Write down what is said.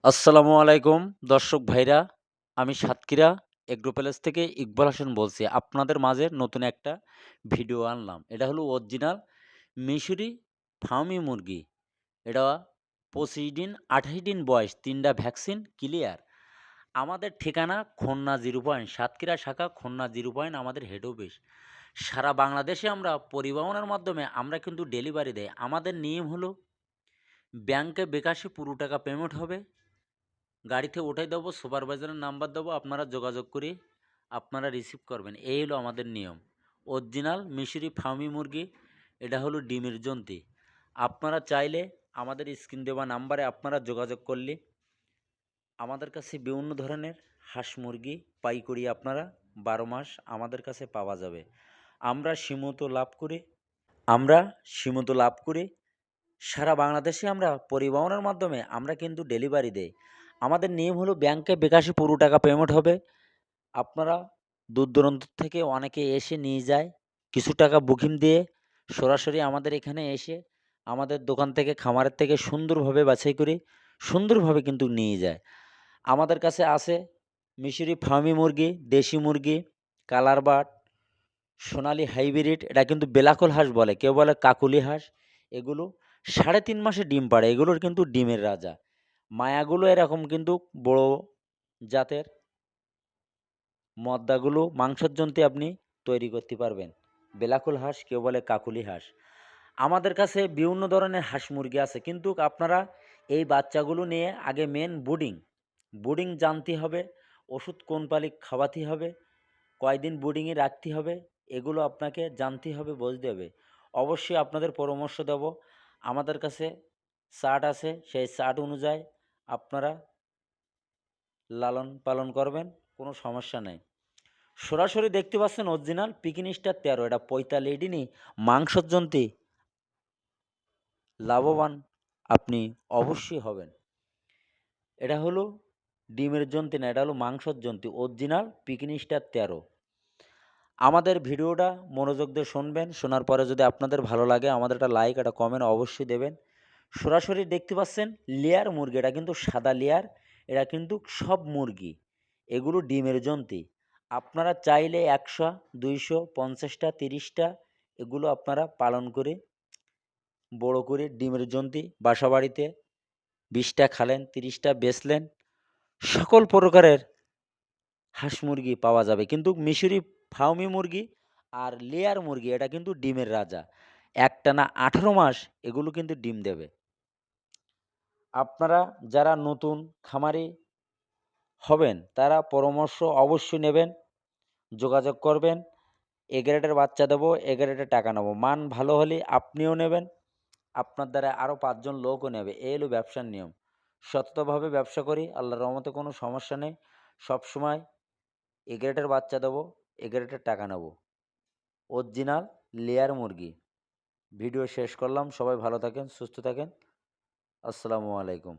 আসসালামু আলাইকুম দর্শক ভাইরা, আমি সাতক্ষীরা এগ্রো প্যালেস থেকে ইকবাল হাসান বলছি। আপনাদের মাঝে নতুন একটা ভিডিও আনলাম। এটা হলো অরিজিনাল মিশরি ফার্মি মুরগি। এটা ২৫ দিন ২৮ দিন বয়স, ৩ টা ভ্যাকসিন ক্লিয়ার। আমাদের ঠিকানা খুলনা ০ পয়েন্ট, সাতক্ষীরা শাখা খুলনা ০ পয়েন্ট আমাদের হেড অফিস। সারা বাংলাদেশে আমরা পরিবহনের মাধ্যমে আমরা কিন্তু ডেলিভারি দেই। আমাদের নিয়ম হলো ব্যাংকে বিকাশে পুরো টাকা পেমেন্ট হবে। গাড়িতে উঠাই দেবো, সুপারভাইজারের নাম্বার দেবো, আপনারা যোগাযোগ করে আপনারা রিসিভ করবেন। এই হলো আমাদের নিয়ম। অরিজিনাল মিশরি ফার্মি মুরগি, এটা হলো ডিমের জন্তি। আপনারা চাইলে আমাদের স্ক্রিন দেওয়া নাম্বারে আপনারা যোগাযোগ করলে আমাদের কাছে বিভিন্ন ধরনের হাঁস মুরগি পাইকারি আপনারা ১২ মাস আমাদের কাছে পাওয়া যাবে। আমরা সীমিত লাভ করে সারা বাংলাদেশে আমরা পরিবহনের মাধ্যমে আমরা কিন্তু ডেলিভারি দেই। আমাদের নিয়ম হলো ব্যাংকে বিকাশে পুরো টাকা পেমেন্ট হবে। আপনারা দূর দূরান্ত থেকে অনেকে এসে নিয়ে যায়। কিছু টাকা বুকিং দিয়ে সরাসরি আমাদের এখানে এসে আমাদের দোকান থেকে খামারের থেকে সুন্দরভাবে বাছাই করে সুন্দরভাবে কিন্তু নিয়ে যায়। আমাদের কাছে আছে মিশরি ফার্মি মুরগি, দেশি মুরগি, কালার বার্ড, সোনালী হাইব্রিড, এটা কিন্তু বেলাকল হাঁস বলে, কেউ বলে কাকুলি হাঁস। এগুলো ৩.৫ মাসে ডিম পাড়ে। এগুলোর কিন্তু ডিমের রাজা। মায়াগুলো এরকম কিন্তু বড় জাতের। মদ্দাগুলো মাংসের জন্যে আপনি তৈরি করতে পারবেন। বেলাকুল হাঁস, কেউ বলে কাকুলি হাঁস। আমাদের কাছে বিভিন্ন ধরনের হাঁস মুরগি আছে, কিন্তু আপনারা এই বাচ্চাগুলো নিয়ে আগে মেন বুডিং জানতে হবে। ওষুধ কোন পালি খাওয়াতে হবে, কয়দিন বোর্ডিংয়ে রাখতে হবে, এগুলো আপনাকে জানতে হবে, বুঝতে হবে। অবশ্যই আপনাদের পরামর্শ দেব। আমাদের কাছে চার্ট আছে, সেই চার্ট অনুযায়ী আপনারা লালন পালন করবেন, কোনো সমস্যা নেই। সরাসরি দেখতে পাচ্ছেন অরিজিনাল পিকিন স্টার ১৩, এটা ৪৫ দিনই মাংসের জন্যে লাভবান আপনি অবশ্যই হবেন। এটা হলো ডিমের জন্যে না, এটা হলো মাংসের জন্যে অরিজিনাল পিকিন স্টার ১৩। আমাদের ভিডিওটা মনোযোগ দিয়ে শুনবেন। শোনার পরে যদি আপনাদের ভালো লাগে আমাদের একটা লাইক, একটা কমেন্ট অবশ্যই দেবেন। সরাসরি দেখতে পাচ্ছেন লেয়ার মুরগি, এটা কিন্তু সাদা লেয়ার। এরা কিন্তু সব মুরগি, এগুলো ডিমের জন্যে। আপনারা চাইলে ১০০, ২০০, ৫০টা, ৩০টা এগুলো আপনারা পালন করে বড় করে ডিমের জন্যে বাসা বাড়িতে ২০টা খালেন, ৩০টা বেচলেন। সকল প্রকারের হাঁস মুরগি পাওয়া যাবে। কিন্তু মিশরি ফার্মি মুরগি আর লেয়ার মুরগি এটা কিন্তু ডিমের রাজা। একটানা ১৮ মাস এগুলো কিন্তু ডিম দেবে। আপনারা যারা নতুন খামারি হবেন তারা পরামর্শ অবশ্যই নেবেন, যোগাযোগ করবেন। এ গ্রেডের বাচ্চা দেবো, এ গ্রেডের টাকা নেবো। মান ভালো হলে আপনিও নেবেন, আপনার দ্বারা আরও ৫ জন লোকও নেবে। এই হলো ব্যবসার নিয়ম। সততাভাবে ব্যবসা করি, আল্লাহর রহমতে কোনো সমস্যা নেই। সবসময় এ গ্রেডের বাচ্চা দেবো, এ গ্রেডের টাকা নেবো। অরিজিনাল লেয়ার মুরগি। ভিডিও শেষ করলাম। সবাই ভালো থাকেন, সুস্থ থাকেন। আসসালামু আলাইকুম।